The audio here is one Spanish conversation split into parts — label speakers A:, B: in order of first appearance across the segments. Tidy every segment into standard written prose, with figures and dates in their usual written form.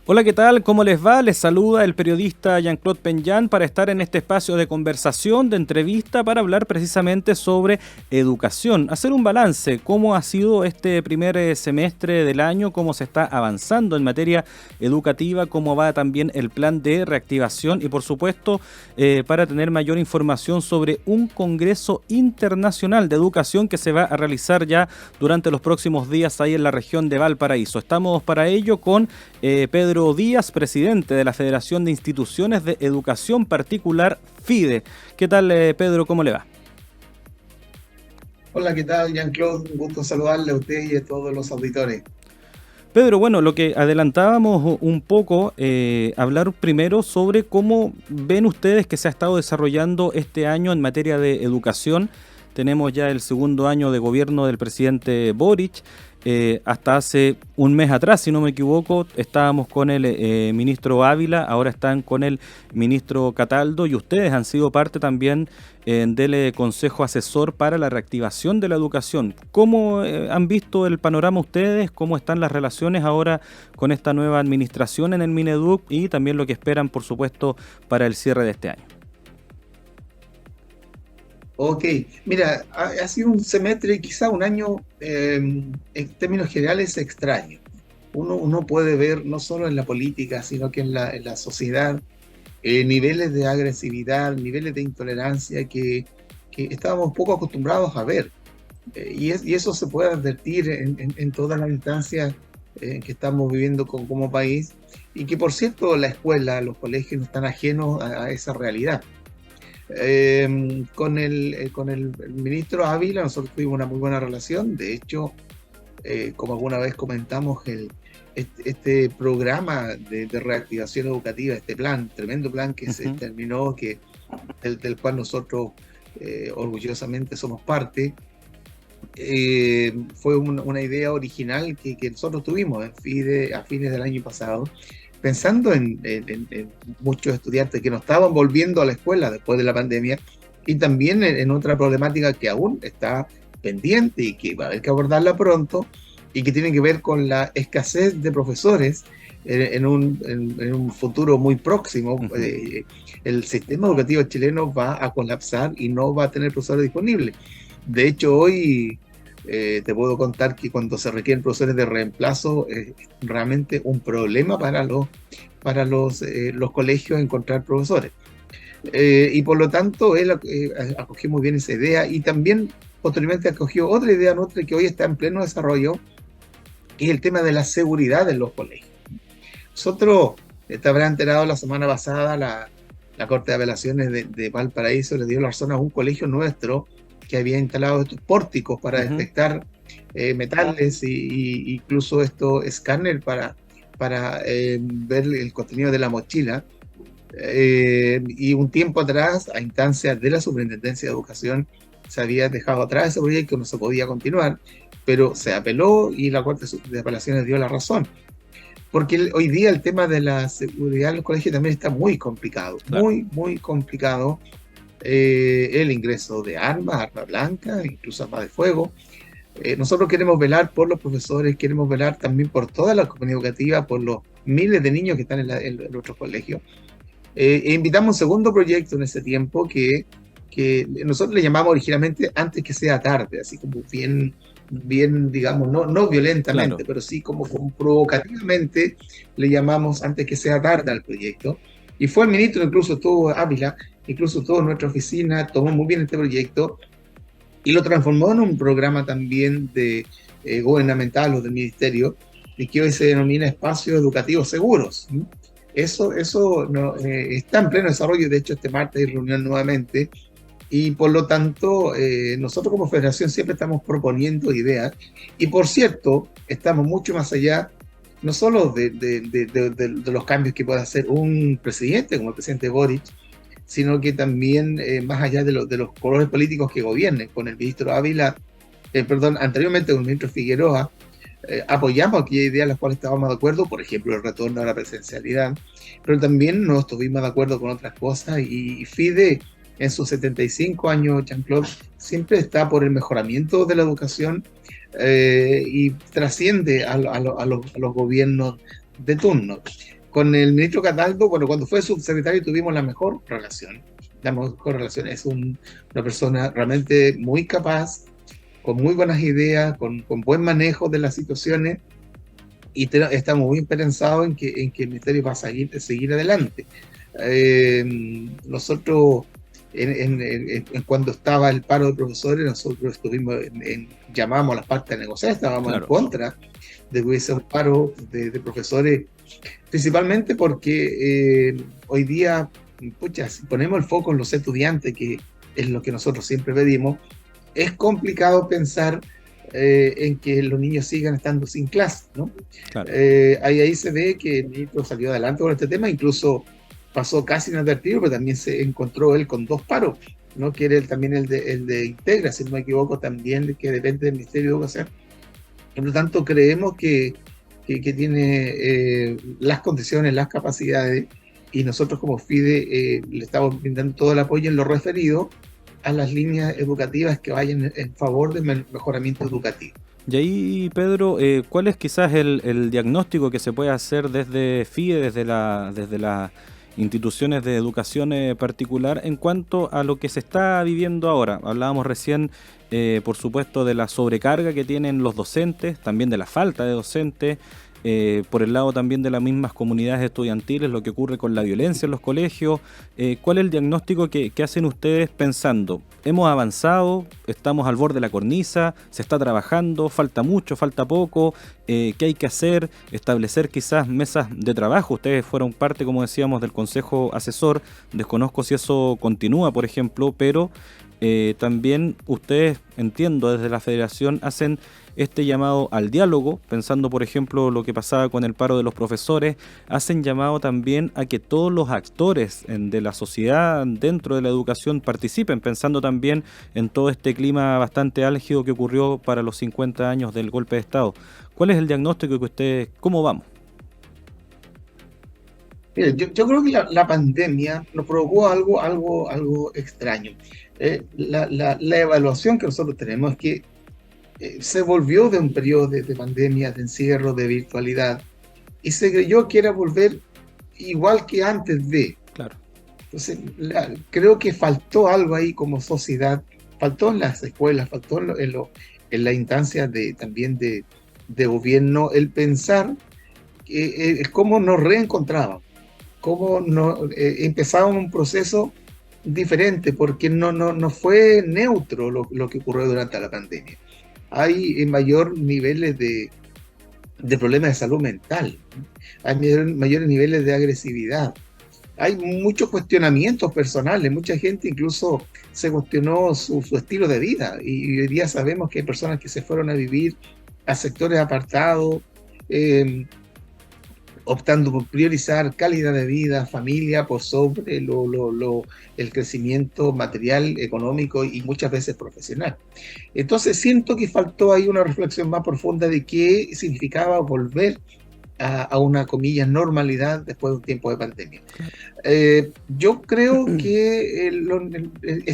A: Hola, ¿qué tal? ¿Cómo les va? Les saluda el periodista Jean-Claude Penjan para estar en este espacio de conversación, de entrevista, para hablar precisamente sobre educación, hacer un balance, cómo ha sido este primer semestre del año, cómo se está avanzando en materia educativa, cómo va también el plan de reactivación y, por supuesto, para tener mayor información sobre un congreso internacional de educación que se va a realizar ya durante los próximos días ahí en la región de Valparaíso. Estamos para ello con Pedro Díaz, presidente de la Federación de Instituciones de Educación Particular, FIDE. ¿Qué tal, Pedro? ¿Cómo le va?
B: Hola, ¿qué tal, Jean-Claude? Un gusto saludarle a usted y a todos los auditores.
A: Pedro, bueno, lo que adelantábamos un poco, hablar primero sobre cómo ven ustedes que se ha estado desarrollando este año en materia de educación. Tenemos ya el segundo año de gobierno del presidente Boric. Hasta hace un mes atrás, si no me equivoco, estábamos con el ministro Ávila, ahora están con el ministro Cataldo y ustedes han sido parte también del Consejo Asesor para la Reactivación de la Educación. ¿Cómo han visto el panorama ustedes? ¿Cómo están las relaciones ahora con esta nueva administración en el Mineduc y también lo que esperan, por supuesto, para el cierre de este año?
B: Ok, mira, ha sido un semestre, quizá un año en términos generales extraño. Uno puede ver no solo en la política, sino que en la sociedad, niveles de agresividad, niveles de intolerancia que estábamos poco acostumbrados a ver. Y eso se puede advertir en todas las instancias que estamos viviendo como país, y que por cierto la escuela, los colegios no están ajenos a esa realidad. Con el ministro Ávila nosotros tuvimos una muy buena relación. De hecho, como alguna vez comentamos, este programa de reactivación educativa, este plan, tremendo plan que se
A: Ujú.
B: terminó, del cual nosotros orgullosamente somos parte, fue una idea original que nosotros tuvimos a fines del año pasado, pensando en muchos estudiantes que no estaban volviendo a la escuela después de la pandemia, y también en otra problemática que aún está pendiente y que va a haber que abordarla pronto, y que tiene que ver con la escasez de profesores en un futuro muy próximo.
A: Ujú.
B: El sistema educativo chileno va a colapsar y no va a tener profesores disponibles. De hecho, hoy te puedo contar que cuando se requieren profesores de reemplazo, es realmente un problema para los colegios encontrar profesores. Y por lo tanto, él acogió muy bien esa idea, y también posteriormente acogió otra idea nuestra que hoy está en pleno desarrollo, que es el tema de la seguridad en los colegios. Nosotros, te habrá enterado, la semana pasada la Corte de Apelaciones de Valparaíso le dio la razón a un colegio nuestro que había instalado estos pórticos para
A: Ujú.
B: detectar metales, y incluso estos escáner para ver el contenido de la mochila. Y un tiempo atrás, a instancias de la Superintendencia de Educación, se había dejado atrás ese proyecto, no se podía continuar, pero se apeló y la Corte de Apelaciones dio la razón. Porque hoy día el tema de la seguridad en los colegios también está muy complicado,
A: Claro.
B: muy, muy complicado. El ingreso de arma blanca, incluso arma de fuego. Nosotros queremos velar por los profesores, queremos velar también por toda la comunidad educativa, por los miles de niños que están en nuestros colegios. Invitamos un segundo proyecto en ese tiempo que nosotros le llamamos originalmente Antes que sea tarde, así como bien, digamos, no
A: Claro.
B: violentamente, pero sí como provocativamente le llamamos Antes que sea tarde al proyecto. Y fue el ministro, incluso estuvo Ávila, incluso estuvo en nuestra oficina, tomó muy bien este proyecto y lo transformó en un programa también gubernamental o del ministerio, y que hoy se denomina Espacios Educativos Seguros. Eso no, está en pleno desarrollo. De hecho, este martes hay reunión nuevamente, y por lo tanto, nosotros como federación siempre estamos proponiendo ideas, y por cierto, estamos mucho más allá, no solo de los cambios que puede hacer un presidente como el presidente Boric, sino que también más allá de los colores políticos que gobiernen. Con el ministro Ávila, perdón, anteriormente con el ministro Figueroa, apoyamos aquellas ideas en las cuales estábamos de acuerdo, por ejemplo, el retorno a la presencialidad, pero también no estuvimos de acuerdo con otras cosas, y FIDE, en sus 75 años, Jean-Claude, siempre está por el mejoramiento de la educación, y trasciende a los gobiernos de turno. Con el ministro Cataldo, bueno, cuando fue subsecretario tuvimos la mejor relación. La mejor relación. Es una persona realmente muy capaz, con muy buenas ideas, con buen manejo de las situaciones, y estamos muy esperanzados en que el ministerio va a seguir adelante. Nosotros, cuando estaba el paro de profesores, nosotros llamamos a las partes a negociar, estábamos claro, en contra de que hubiese un paro de profesores, principalmente porque hoy día, pucha, si ponemos el foco en los estudiantes, que es lo que nosotros siempre pedimos, es complicado pensar en que los niños sigan estando sin clase, ¿no? Claro. Ahí se ve que el ministro salió adelante con este tema, incluso pasó casi inadvertido, pero también se encontró él con 2 paros, ¿no? Que era también el de Integra, si no me equivoco, también, que depende del Ministerio de Educación. Por lo tanto, creemos que tiene las condiciones, las capacidades, y nosotros como FIDE le estamos brindando todo el apoyo en lo referido a las líneas educativas que vayan en favor del mejoramiento educativo.
A: Y ahí, Pedro, ¿cuál es quizás el diagnóstico que se puede hacer desde FIDE, desde las instituciones de educación particular, en cuanto a lo que se está viviendo ahora? Hablábamos recién, por supuesto, de la sobrecarga que tienen los docentes, también de la falta de docentes, por el lado también de las mismas comunidades estudiantiles, lo que ocurre con la violencia en los colegios. ¿Cuál es el diagnóstico que hacen ustedes pensando? ¿Hemos avanzado? ¿Estamos al borde de la cornisa? ¿Se está trabajando? ¿Falta mucho? ¿Falta poco? ¿Qué hay que hacer? ¿Establecer quizás mesas de trabajo? Ustedes fueron parte, como decíamos, del consejo asesor. Desconozco si eso continúa, por ejemplo, pero también ustedes, entiendo, desde la federación hacen este llamado al diálogo, pensando por ejemplo lo que pasaba con el paro de los profesores, hacen llamado también a que todos los actores de la sociedad dentro de la educación participen, pensando también en todo este clima bastante álgido que ocurrió para los 50 años del golpe de Estado. ¿Cuál es el diagnóstico que ustedes, cómo vamos?
B: Mira, yo creo que la pandemia nos provocó algo extraño. La evaluación que nosotros tenemos es que se volvió de un periodo de pandemia, de encierro, de virtualidad, y se creyó que era volver igual que antes de. Claro. Entonces, creo que faltó algo ahí como sociedad, faltó en las escuelas, faltó en la instancia también de gobierno, el pensar cómo nos reencontrábamos, cómo empezábamos un proceso diferente, porque no fue neutro lo que ocurrió durante la pandemia. Hay mayor niveles de problemas de salud mental, hay mayores niveles de agresividad, hay muchos cuestionamientos personales, mucha gente incluso se cuestionó su estilo de vida, y hoy día sabemos que hay personas que se fueron a vivir a sectores apartados, optando por priorizar calidad de vida, familia, por sobre el crecimiento material, económico y muchas veces profesional. Entonces siento que faltó ahí una reflexión más profunda de qué significaba volver a una, comillas, normalidad después de un tiempo de pandemia. Yo creo que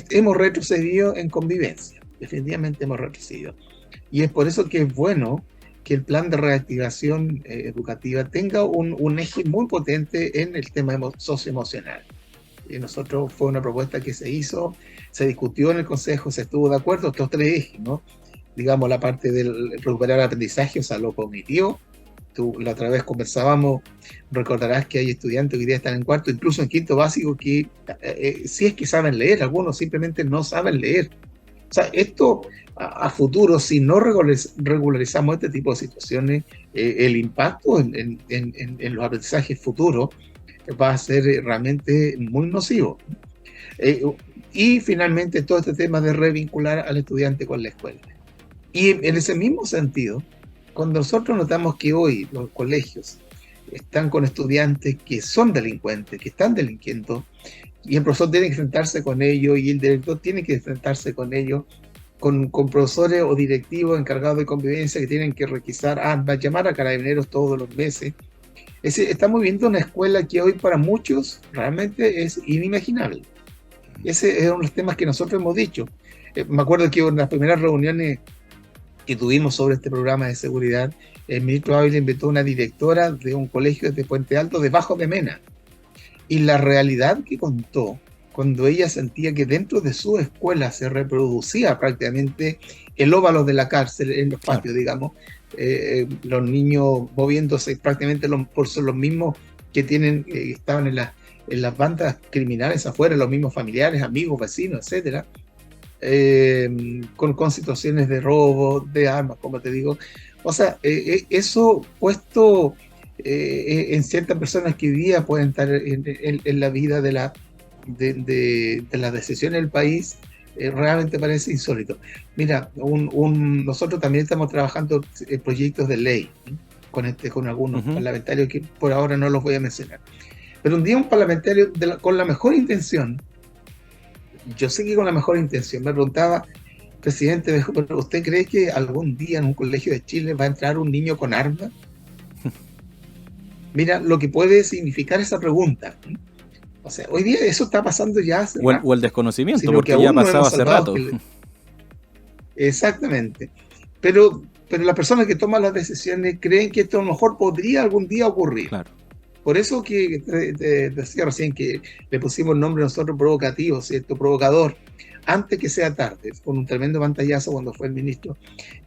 B: hemos retrocedido en convivencia, definitivamente hemos retrocedido. Y es por eso que es bueno que el plan de reactivación educativa tenga un eje muy potente en el tema socioemocional. Nosotros, fue una propuesta que se hizo, se discutió en el Consejo, se estuvo de acuerdo, estos 3 ejes, ¿no? Digamos, la parte del recuperar el aprendizaje, o sea, lo cognitivo. La otra vez conversábamos, recordarás que hay estudiantes que hoy día están en cuarto, incluso en quinto básico, que si es que saben leer, algunos simplemente no saben leer. O sea, esto a futuro, si no regularizamos este tipo de situaciones, el impacto en los aprendizajes futuros va a ser realmente muy nocivo. Y finalmente todo este tema de revincular al estudiante con la escuela. Y en ese mismo sentido, cuando nosotros notamos que hoy los colegios están con estudiantes que son delincuentes, que están delinquiendo, y el profesor tiene que enfrentarse con ellos, y el director tiene que enfrentarse con ellos, con profesores o directivos encargados de convivencia que tienen que requisar, llamar a carabineros todos los meses. Estamos viendo una escuela que hoy para muchos realmente es inimaginable. Ese es uno de los temas que nosotros hemos dicho. Me acuerdo que en las primeras reuniones que tuvimos sobre este programa de seguridad, el ministro Ávila invitó a una directora de un colegio de Puente Alto debajo de Mena. Y la realidad que contó, cuando ella sentía que dentro de su escuela se reproducía prácticamente el óvalo de la cárcel en los patios, digamos, los niños moviéndose prácticamente por ser los mismos que tienen, estaban en las bandas criminales afuera, los mismos familiares, amigos, vecinos, etcétera, con situaciones de robo, de armas, como te digo. O sea, eso puesto en ciertas personas que hoy día pueden estar en la vida de las decisiones del país, realmente parece insólito. Mira, nosotros también estamos trabajando proyectos de ley, ¿sí? con algunos parlamentarios que por ahora no los voy a mencionar. Pero un día un parlamentario con la mejor intención, yo sé que con la mejor intención, me preguntaba, presidente, me dijo, ¿pero usted cree que algún día en un colegio de Chile va a entrar un niño con armas? Mira lo que puede significar esa pregunta. O sea, hoy día eso está pasando ya hace rato.
A: O el desconocimiento, porque ya pasaba hace rato.
B: Exactamente. Pero las personas que toman las decisiones creen que esto a lo mejor podría algún día ocurrir.
A: Claro.
B: Por eso que te decía recién que le pusimos el nombre nosotros provocativo, ¿cierto? Provocador, antes que sea tarde, con un tremendo pantallazo cuando fue el ministro.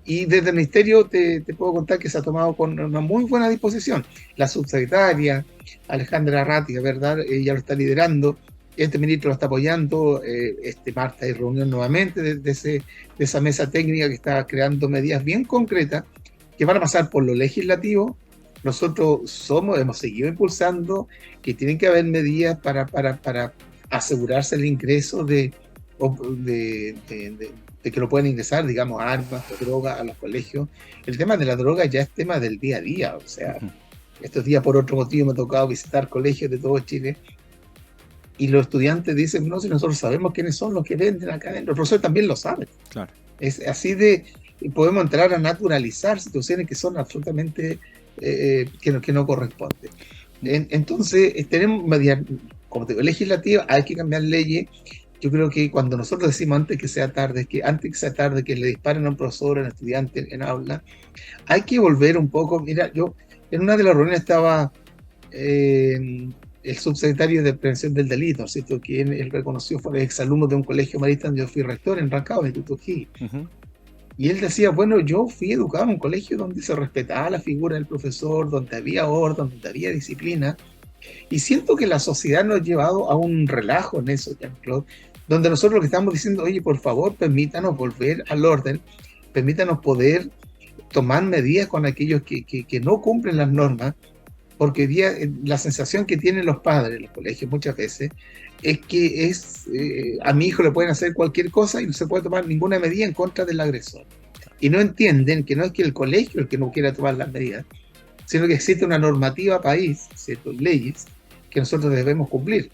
B: Y desde el ministerio te puedo contar que se ha tomado con una muy buena disposición. La subsecretaria Alejandra Ratti, ¿verdad? Ella lo está liderando, este ministro lo está apoyando, este martes hay reunión nuevamente de esa mesa técnica que está creando medidas bien concretas que van a pasar por lo legislativo. Nosotros hemos seguido impulsando que tienen que haber medidas para asegurarse el ingreso de que lo pueden ingresar, digamos, armas o drogas a los colegios. El tema de la droga ya es tema del día a día, o sea, estos días por otro motivo me ha tocado visitar colegios de todo Chile y los estudiantes dicen, no, si nosotros sabemos quiénes son los que venden acá adentro, los profesores también lo saben.
A: Claro.
B: Es así de, podemos entrar a naturalizar situaciones que son absolutamente que no corresponden. Entonces, tenemos medidas, como te digo, legislativas, hay que cambiar leyes. Yo creo que cuando nosotros decimos antes que sea tarde que le disparen a un profesor, a un estudiante en aula, hay que volver un poco. Mira, yo en una de las reuniones estaba el subsecretario de Prevención del Delito, ¿cierto? Quien él reconoció fue exalumno de un colegio marista donde yo fui rector en Rancagua, en Tutuquí. Y él decía, bueno, yo fui educado en un colegio donde se respetaba la figura del profesor, donde había orden, donde había disciplina, y siento que la sociedad nos ha llevado a un relajo en eso, Jean-Claude, donde nosotros lo que estamos diciendo, oye, por favor, permítanos volver al orden, permítanos poder tomar medidas con aquellos que no cumplen las normas, porque hoy día la sensación que tienen los padres en los colegios muchas veces es que a mi hijo le pueden hacer cualquier cosa y no se puede tomar ninguna medida en contra del agresor. Y no entienden que no es que el colegio el que no quiera tomar las medidas, sino que existe una normativa país, ¿cierto? Leyes que nosotros debemos cumplir.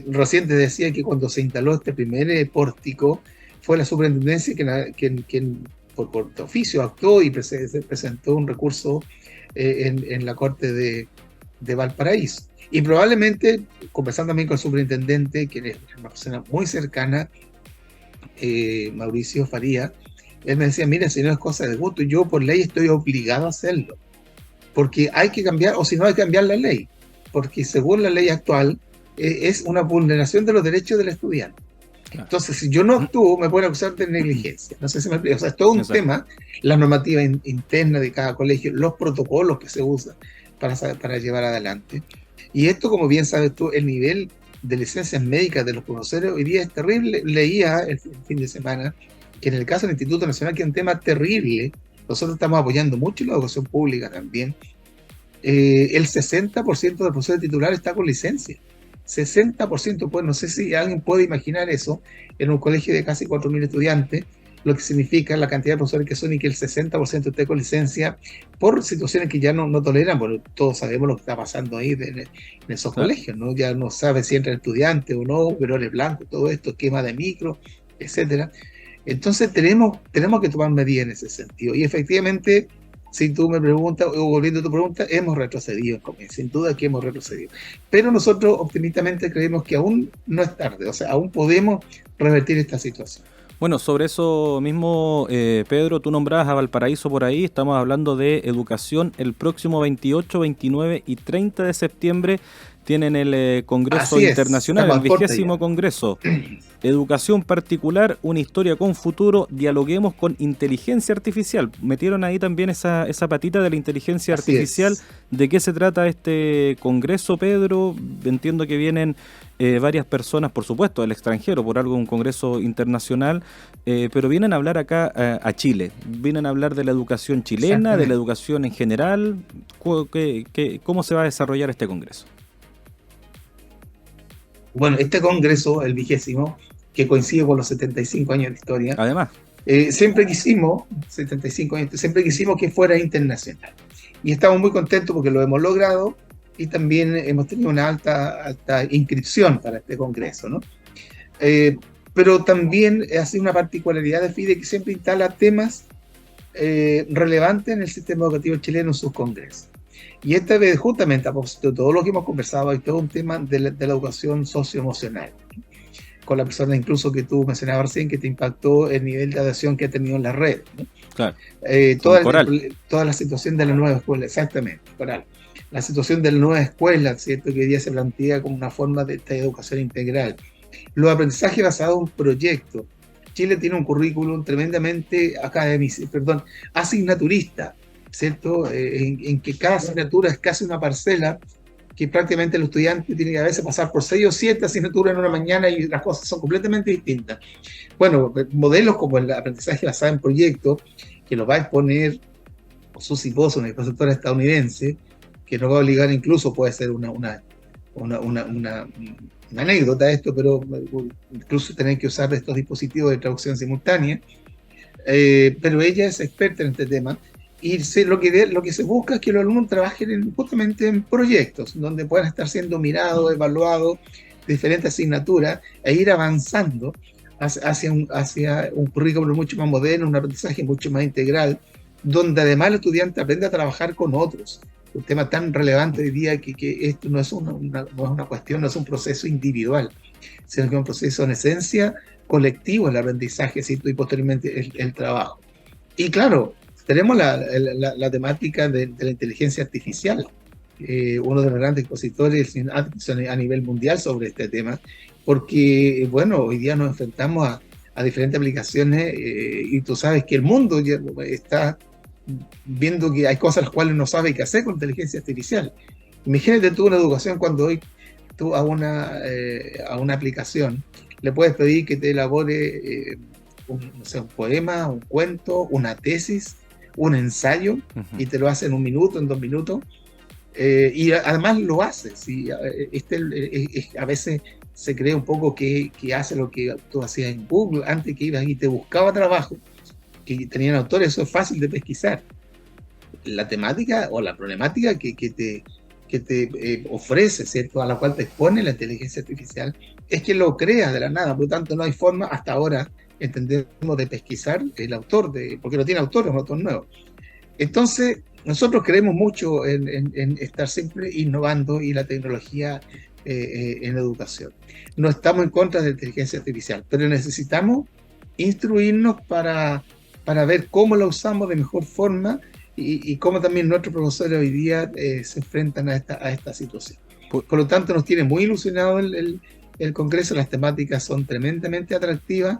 B: Recién te decía que cuando se instaló este primer pórtico, fue la superintendencia quien por oficio actuó y presentó un recurso en la Corte de Valparaíso. Y probablemente, conversando también con el superintendente, que es una persona muy cercana, Mauricio Faría, él me decía, mira, si no es cosa de gusto, yo por ley estoy obligado a hacerlo, porque hay que cambiar, o si no hay que cambiar la ley, porque según la ley actual, es una vulneración de los derechos del estudiante. Claro. Entonces, si yo no actúo, me pueden acusar de negligencia. No sé si me explico. O sea, es todo un tema, la normativa interna de cada colegio, los protocolos que se usan para llevar adelante. Y esto, como bien sabes tú, el nivel de licencias médicas de los profesores hoy día es terrible. Leía el fin de semana que en el caso del Instituto Nacional, que es un tema terrible, nosotros estamos apoyando mucho la educación pública también, el 60% del profesor titular está con licencia. 60%, pues no sé si alguien puede imaginar eso en un colegio de casi 4.000 estudiantes, lo que significa la cantidad de profesores que son y que el 60% esté con licencia por situaciones que ya no toleran. Bueno, todos sabemos lo que está pasando ahí en esos colegios, ¿no? Ya no sabe si entra estudiante o no, verones blancos, todo esto, quema de micro, etcétera. Entonces tenemos que tomar medidas en ese sentido. Y efectivamente, si tú me preguntas, o volviendo a tu pregunta, hemos retrocedido, sin duda que hemos retrocedido. Pero nosotros optimistamente creemos que aún no es tarde, o sea, aún podemos revertir esta situación.
A: Bueno, sobre eso mismo, Pedro, tú nombrabas a Valparaíso por ahí, estamos hablando de educación el próximo 28, 29 y 30 de septiembre. Tienen el Congreso
B: Así es,
A: Internacional,
B: estamos
A: el
B: a puerta
A: 20º
B: ya.
A: Congreso. Educación particular, una historia con futuro, dialoguemos con inteligencia artificial. Metieron ahí también esa patita de la inteligencia
B: Así
A: artificial.
B: es.
A: ¿De qué se trata este congreso, Pedro? Entiendo que vienen varias personas, por supuesto, del extranjero, por algo un congreso internacional, pero vienen a hablar acá a Chile. Vienen a hablar de la educación chilena, de la
B: Exactamente.
A: educación en general. ¿Cómo se va a desarrollar este congreso?
B: Bueno, este congreso, el 20º, que coincide con los 75 años de historia,
A: Además,
B: siempre quisimos, 75 años, siempre quisimos que fuera internacional. Y estamos muy contentos porque lo hemos logrado y también hemos tenido una alta inscripción para este congreso, ¿no? Eh, pero también ha sido una particularidad de FIDE que siempre instala temas relevantes en el sistema educativo chileno en sus congresos. Y esta vez, justamente a propósito de todo lo que hemos conversado, hay todo un tema de la educación socioemocional, con la persona incluso que tú mencionabas recién, que te impactó el nivel de adhesión que ha tenido en la red, ¿no?
A: claro, con
B: Toda,
A: Coral.
B: toda la situación de la nueva escuela, exactamente, Coral. La situación de la nueva escuela, ¿cierto? Que hoy día se plantea como una forma de esta educación integral. Los aprendizajes basados en proyectos. Chile tiene un currículum tremendamente asignaturista, ¿cierto? En que cada asignatura es casi una parcela que prácticamente el estudiante tiene que a veces pasar por 6 o 7 asignaturas en una mañana y las cosas son completamente distintas. Bueno, modelos como el aprendizaje basado en proyectos, que nos va a exponer Susie Bosson, una profesora estadounidense, que nos va a obligar incluso, puede ser una anécdota esto, pero incluso tener que usar estos dispositivos de traducción simultánea, pero ella es experta en este tema y lo que se busca es que los alumnos trabajen justamente en proyectos donde puedan estar siendo mirados, evaluados, diferentes asignaturas e ir avanzando hacia un currículo mucho más moderno, un aprendizaje mucho más integral, donde además el estudiante aprende a trabajar con otros. Un tema tan relevante hoy día que esto no es no es una cuestión, no es un proceso individual, sino que es un proceso en esencia colectivo, el aprendizaje, ¿cierto? Y posteriormente el trabajo. Y claro, tenemos la temática de la inteligencia artificial. Uno de los grandes expositores a nivel mundial sobre este tema, porque, bueno, hoy día nos enfrentamos a diferentes aplicaciones y tú sabes que el mundo ya está viendo que hay cosas las cuales no sabe qué hacer con inteligencia artificial. Imagínate tú una educación cuando hoy tú a una aplicación le puedes pedir que te elabore no sé, un poema, un cuento, una tesis, un ensayo, y te lo hace en 1 minuto, en 2 minutos, y además lo hace. ¿Sí? A veces se cree un poco que hace lo que tú hacías en Google antes, que ibas y te buscaba trabajo, que tenían autores, eso es fácil de pesquisar. La temática o la problemática que te ofrece, ¿cierto? A la cual te expone la inteligencia artificial, es que lo crea de la nada. Por lo tanto, no hay forma hasta ahora, entendemos, de pesquisar el autor, porque no tiene autor, es un autor nuevo. Entonces, nosotros creemos mucho en estar siempre innovando y la tecnología en educación. No estamos en contra de la inteligencia artificial, pero necesitamos instruirnos para ver cómo la usamos de mejor forma y cómo también nuestros profesores hoy día se enfrentan a esta situación. Por lo tanto, nos tiene muy ilusionado el Congreso, las temáticas son tremendamente atractivas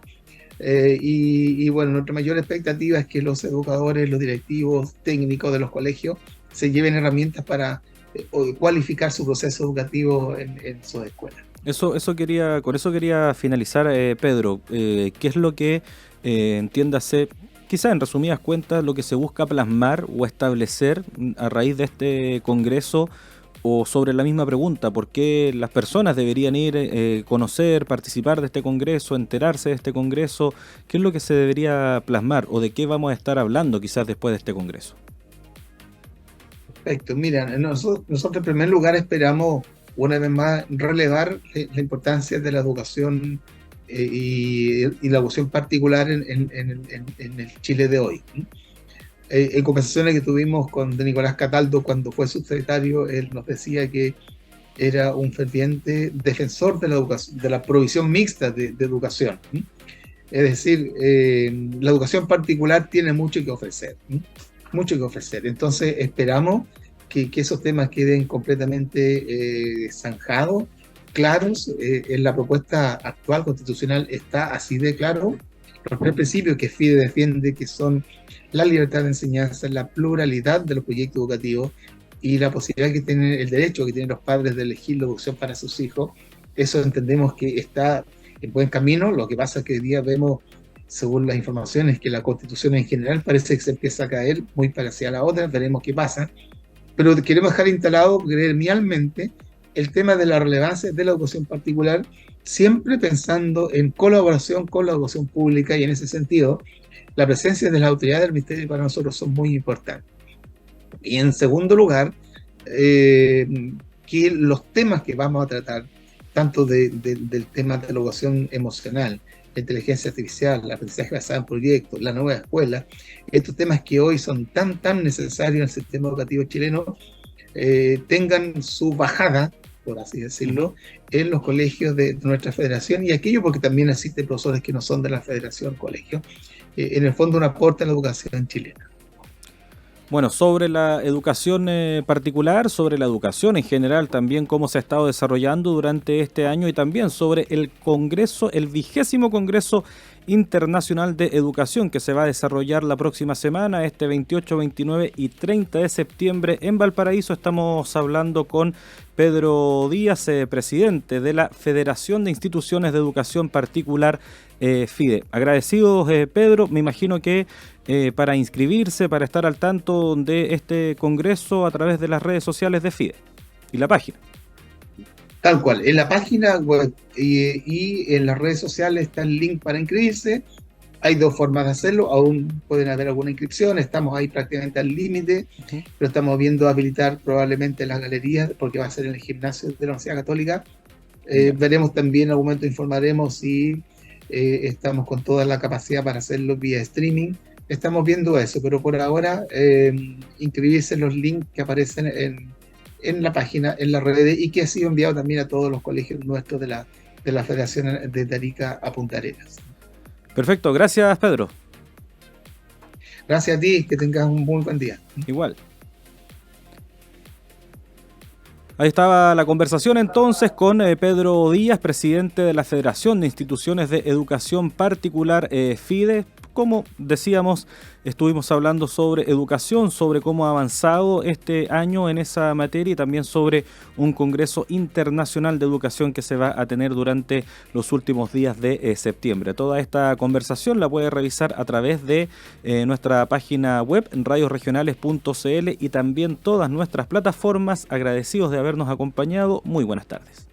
B: y bueno, nuestra mayor expectativa es que los educadores, los directivos técnicos de los colegios se lleven herramientas para cualificar su proceso educativo en sus escuelas.
A: Con eso quería finalizar, Pedro. ¿Qué es lo que, entiéndase, quizás en resumidas cuentas, lo que se busca plasmar o establecer a raíz de este congreso, o sobre la misma pregunta, por qué las personas deberían ir, conocer, participar de este congreso, enterarse de este congreso? ¿Qué es lo que se debería plasmar o de qué vamos a estar hablando quizás después de este congreso?
B: Perfecto, mira, nosotros en primer lugar esperamos una vez más relevar la importancia de la educación y la educación particular en el Chile de hoy. En conversaciones que tuvimos con de Nicolás Cataldo cuando fue subsecretario, él nos decía que era un ferviente defensor de la educación, de la provisión mixta de educación. Es decir, la educación particular tiene mucho que ofrecer, ¿sí? Mucho que ofrecer. Entonces, esperamos que esos temas queden completamente zanjados, claros. En la propuesta actual constitucional está así de claro. Los tres principios que FIDE defiende, que son la libertad de enseñanza, la pluralidad de los proyectos educativos y la posibilidad que tienen, el derecho que tienen los padres de elegir la educación para sus hijos. Eso entendemos que está en buen camino. Lo que pasa es que hoy día vemos, según las informaciones, que la Constitución en general parece que se empieza a caer muy parecida a la otra. Veremos qué pasa. Pero queremos dejar instalado gremialmente el tema de la relevancia de la educación particular, siempre pensando en colaboración con la educación pública, y en ese sentido la presencia de las autoridades del Ministerio para nosotros son muy importantes. Y en segundo lugar, que los temas que vamos a tratar, tanto del tema de la educación emocional, la inteligencia artificial, la aprendizaje basado en proyectos, la nueva escuela, estos temas que hoy son tan necesarios en el sistema educativo chileno, tengan su bajada, por así decirlo, en los colegios de nuestra federación, y aquello porque también existen profesores que no son de la federación colegio, en el fondo un aporte a la educación chilena.
A: Bueno, sobre la educación particular, sobre la educación en general, también cómo se ha estado desarrollando durante este año y también sobre el Congreso, el 20º Congreso Internacional de Educación que se va a desarrollar la próxima semana, este 28, 29 y 30 de septiembre en Valparaíso. Estamos hablando con Pedro Díaz, presidente de la Federación de Instituciones de Educación Particular, FIDE. Agradecidos, Pedro. Me imagino que para inscribirse, para estar al tanto de este congreso a través de las redes sociales de FIDE y la página.
B: Tal cual, en la página web y en las redes sociales está el link para inscribirse. Hay dos formas de hacerlo, aún pueden haber alguna inscripción, estamos ahí prácticamente al límite, pero estamos viendo habilitar probablemente las galerías, porque va a ser en el gimnasio de la Universidad Católica. Veremos también, en algún momento informaremos si estamos con toda la capacidad para hacerlo vía streaming. Estamos viendo eso, pero por ahora inscribirse en los links que aparecen en la página, en las redes, y que ha sido enviado también a todos los colegios nuestros de la Federación de Arica a Punta Arenas.
A: Perfecto, gracias Pedro.
B: Gracias a ti, que tengas un muy buen día.
A: Igual. Ahí estaba la conversación entonces con Pedro Díaz, presidente de la Federación de Instituciones de Educación Particular, FIDE. Como decíamos, estuvimos hablando sobre educación, sobre cómo ha avanzado este año en esa materia y también sobre un Congreso Internacional de Educación que se va a tener durante los últimos días de septiembre. Toda esta conversación la puede revisar a través de nuestra página web, radiosregionales.cl, y también todas nuestras plataformas. Agradecidos de habernos acompañado. Muy buenas tardes.